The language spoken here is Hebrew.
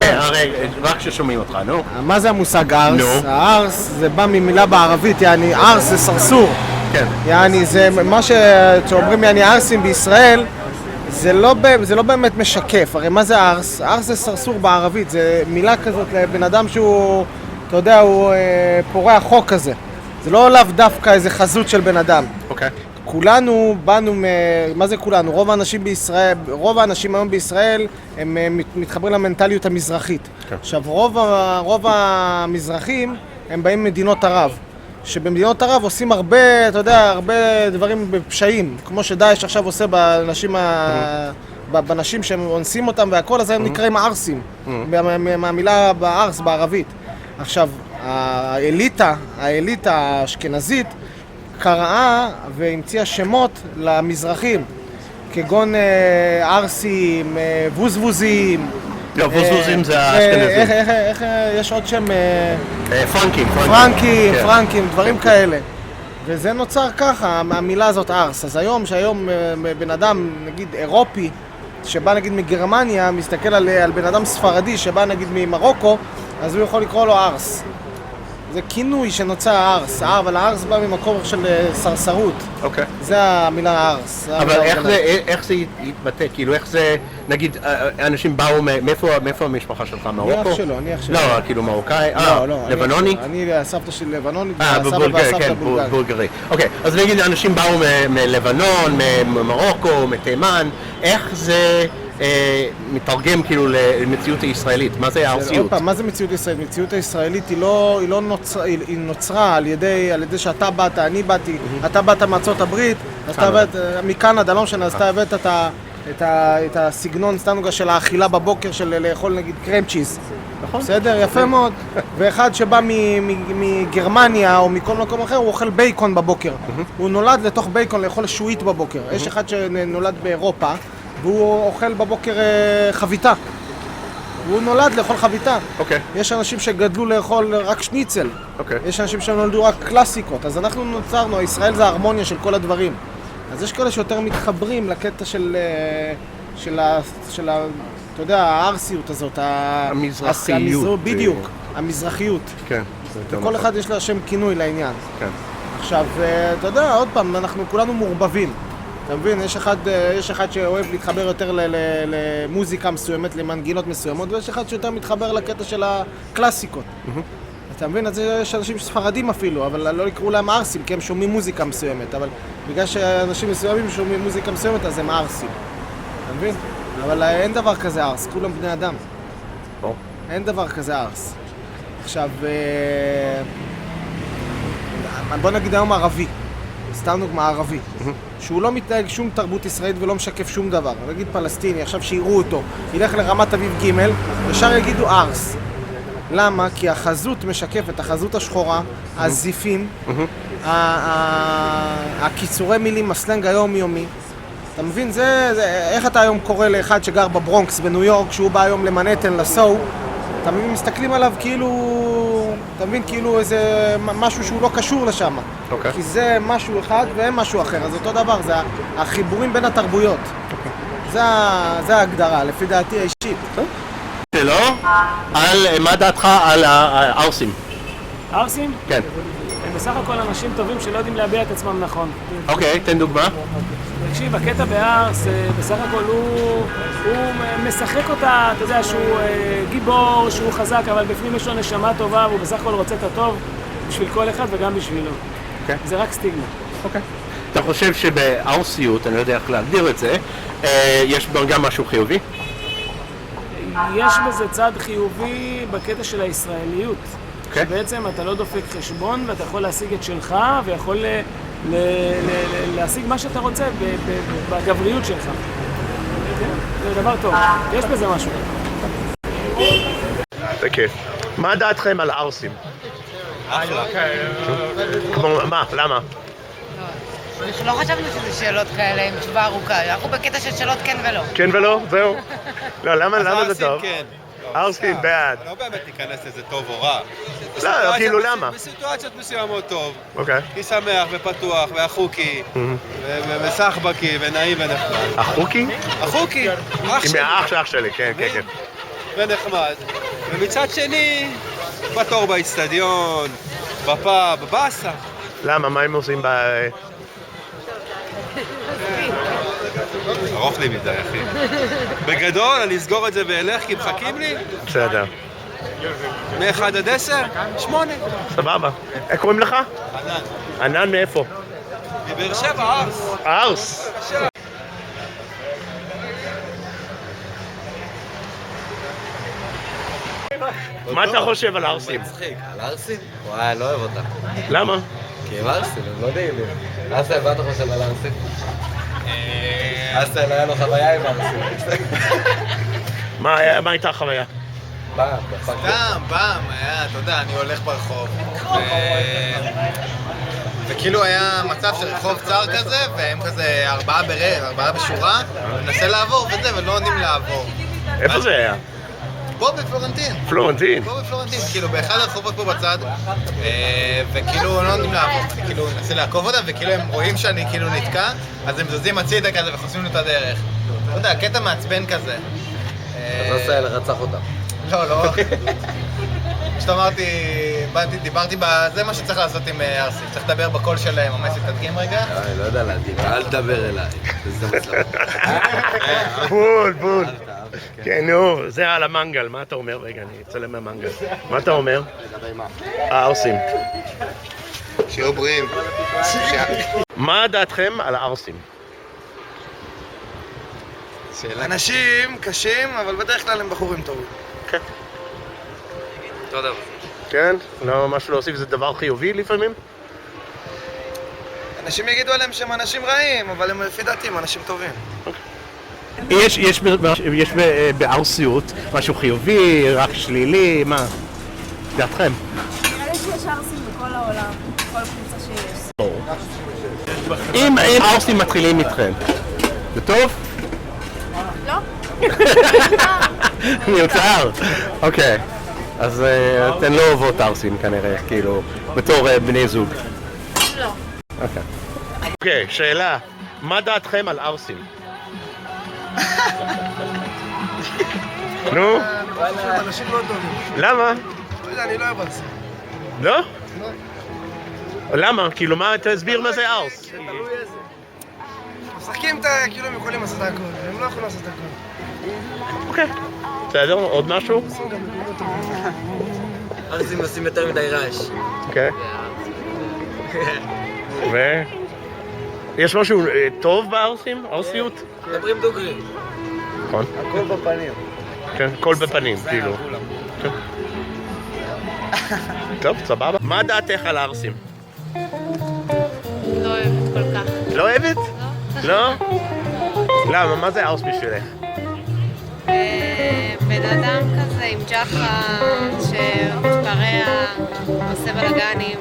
הרי רק ששומעים אותך, נו. מה זה המושג ארס? נו. הארס זה בא ממילה בערבית, יעני ארס זה סרסור. כן. יעני זה מה שאומרים יעני ארסים בישראל, זה לא באמת משקף. הרי מה זה ארס? ארס זה סרסור בערבית, זה מילה כזאת לבן אדם שהוא, אתה יודע, הוא פורע חוק כזה. זה לא לאו דווקא איזה חזות של בן אדם. אוקיי. כולנו באנו, מה זה כולנו? רוב האנשים היום בישראל הם מתחברים למנטליות המזרחית. עכשיו, רוב המזרחים הם באים ממדינות ערב. שבמדינות ערב עושים הרבה, אתה יודע, הרבה דברים בפשעים. כמו שדאעש עכשיו עושה בנשים שהם אונסים אותם והכל, אז הם נקראים ערסים. מהמילה בארס בערבית. עכשיו, האליטה האשכנזית, קראה והמציאה שמות למזרחים, כגון ערסים, ווזבוזים. לא, ווזבוזים זה האשכנזים. איך יש עוד שם? פרנקים, דברים כאלה. וזה נוצר ככה, מהמילה הזאת ארס. אז שהיום בן אדם, נגיד אירופי, שבא נגיד מגרמניה, מסתכל על בן אדם ספרדי שבא נגיד ממרוקו, אז הוא יכול לקרוא לו ארס. זה כינוי שנוצר הארס, אבל הארס בא ממקור של סרסרות. אוקיי. זה המילה הארס. אבל איך זה יתבטא? כאילו איך זה, נגיד, אנשים באו, מאיפה המשפחה שלך? מרוקו? אני אח שלו. לא, כאילו מרוקאי? לא. לבנוני? אני הסבתא שלי לבנונית, כן, בולגרי. אוקיי, אז נגיד, אנשים באו מלבנון, ממרוקו, מתימן, איך זה מתרגם כאילו למציאות הישראלית? מה זה הארסיות? מה זה מציאות ישראלית? מציאות הישראלית היא נוצרה על ידי שאתה באת, אני באתי, אתה באת מארצות הברית, אתה באת מקנדה, לא משנה, אז אתה הבאת את הסגנון סטנוגה של האכילה בבוקר של לאכול נגיד קרם צ'יז. נכון. בסדר, יפה מאוד. ואחד שבא מגרמניה או מכל מקום אחר, הוא אוכל בייקון בבוקר. הוא נולד לתוך בייקון לאכול שועית בבוקר. יש אחד שנולד באירופה, והוא אוכל בבוקר חביתה. הוא נולד לאכול חביתה. אוקיי. יש אנשים שגדלו לאכול רק שניצל. אוקיי. יש אנשים שנולדו רק קלאסיקות. אז אנחנו נוצרנו, ישראל זה ההרמוניה של כל הדברים. אז יש כאלה שיותר מתחברים לקטע של אתה יודע, הארסיות הזאת. המזרחיות. בדיוק, המזרחיות. כן. וכל אחד יש לה שם כינוי לעניין. כן. עכשיו, אתה יודע, עוד פעם, אנחנו כולנו מעורבבים. אתה מבין, יש אחד שאוהב להתחבר יותר למוזיקה מסוימת, למנגינות מסוימות, ויש אחד שיותר מתחבר לקטע של הקלאסיקות. אתה מבין, אז יש אנשים ספרדים אפילו, אבל לא יקראו להם ארסים, כי הם שומעים מוזיקה מסוימת, אבל בגלל שאנשים מסוימים שומעים מוזיקה מסוימת, אז הם ארסים. אתה מבין? אבל אין דבר כזה ארס, כולם בני אדם. אין דבר כזה ארס. עכשיו, בוא נגיד היום ערבי. סתם דוגמה ערבי, שהוא לא מתנהג שום תרבות ישראלית ולא משקף שום דבר. נגיד פלסטיני, עכשיו שיראו אותו, ילך לרמת אביב ג' ישר יגידו ארס. למה? כי החזות משקפת, החזות השחורה, הזיפים, הקיצורי מילים, הסלנג היומיומי. אתה מבין? איך אתה היום קורא לאחד שגר בברונקס בניו יורק, שהוא בא היום למנהטן, לסו, אתה מבין, מסתכלים עליו כאילו, אתה מבין, כאילו איזה משהו שהוא לא קשור לשם. אוקיי. כי זה משהו אחד והם משהו אחר, אז אותו דבר, זה החיבורים בין התרבויות. זה ההגדרה, לפי דעתי האישית. שלא? מה דעתך על הארסים? ארסים? כן. הם בסך הכל אנשים טובים שלא יודעים להביע את עצמם נכון. אוקיי, תן דוגמה. תקשיב, הקטע בארס, בסך הכל הוא משחק אותה, אתה יודע שהוא גיבור, שהוא חזק, אבל בפנים יש לו נשמה טובה, והוא בסך הכל רוצה את הטוב בשביל כל אחד וגם בשבילו. אוקיי. זה רק סטיגמה. אוקיי. אתה חושב שבארסיות, אני לא יודע איך להגדיר את זה, יש גם משהו חיובי? יש בזה צד חיובי בקטע של הישראליות. אוקיי. שבעצם אתה לא דופק חשבון ואתה יכול להשיג את שלך ויכול להשיג מה שאתה רוצה בגבריות שלך. זה דבר טוב, יש בזה משהו. זה כיף. מה דעתכם על הארסים? כמו מה? למה? לא חשבנו שזה שאלות כאלה עם תשובה ארוכה, אנחנו בקטע של שאלות כן ולא. כן ולא? זהו. לא, למה זה טוב? ארסים בעד. לא באמת ניכנס לזה טוב או רע. לא, כאילו למה? בסיטואציות מסוימות טוב. אוקיי. כי שמח ופתוח והחוקי וסחבקי ונעים ונחמד. החוקי? החוקי, אח שלי. מהאח שלי, כן. ונחמד. ומצד שני, בתור באצטדיון, בפאב, באסה. למה? מה הם עושים ארוך לי מדי, אחי. בגדול, אני אסגור את זה ואלך כי מחכים לי. בסדר. מ-1 עד 10, 8. סבבה. איך קוראים לך? ענן. ענן מאיפה? מבאר שבע, ארס. ארס. מה אתה חושב על ארסים? מצחיק, על ארסים? וואי, אני לא אוהב אותם. למה? כי הם ארסים, הם לא נעימים. ארסל, מה אתה חושב על ארסים? ארסל, היה לו חוויה עם ארסים. מה הייתה החוויה? פעם היה, אתה יודע, אני הולך ברחוב וכאילו היה מצב של רחוב צר כזה והם כזה 4 בשורה מנסה לעבור וזה ולא עונים לעבור. איפה זה היה? פה בפלורנטין. פלורנטין. פה בפלורנטין, כאילו באחד הרחובות פה בצד וכאילו לא עונים לעבור, אני כאילו מנסה לעקוב אותם וכאילו הם רואים שאני כאילו נתקע אז הם זזים הצידה כזה וחוסמים לי את הדרך. אתה יודע, קטע מעצבן כזה. אז ארסל רצח אותם. לא. פשוט אמרתי, דיברתי זה מה שצריך לעשות עם ארסי, צריך לדבר בקול שלהם, המסי תדגים רגע. אני לא יודע להגיד, אל תדבר אליי. זה מצלם. בול. כן, נו, זה על המנגל, מה אתה אומר? רגע, אני אצלם מהמנגל. מה אתה אומר? הארסים. שיהיו בריאים. מה דעתכם על הארסים? אנשים קשים, אבל בדרך כלל הם בחורים טובים. כן. תודה. כן? לא, משהו להוסיף, זה דבר חיובי לפעמים? אנשים יגידו עליהם שהם אנשים רעים, אבל הם לפי דעתי הם אנשים טובים. יש בארסיות משהו חיובי, רק שלילי, מה? דעתכם? נראה לי שיש ארסים בכל העולם, בכל קבוצה שיש. אם הארסים מתחילים איתכם, זה טוב? לא? מיותר. אוקיי. אז אתן לא אוהבות ארסים כנראה, כאילו, בתור בני זוג. לא. אוקיי, שאלה. מה דעתכם על ארסים? נו? אנשים לא טובים. למה? לא יודע, אני לא אוהב ארסים. לא? למה? כאילו, תסביר מה זה ארס. תלוי איזה. משחקים כאילו הם יכולים לעשות הכל, הם לא יכולים לעשות הכל. אוקיי. בסדר, עוד משהו? ארסים עושים יותר מדי רעש. אוקיי. יש משהו טוב בארסים? ארסיות? מדברים דוגרי. נכון. הכל בפנים. כן, הכל בפנים, כאילו. כן. טוב, סבבה. מה דעתך על הארסים? לא אוהבת כל כך. לא אוהבת? לא? למה? מה זה ארס בשבילך? בן אדם כזה עם ג'חה שמתפרע, עושה בלגנים.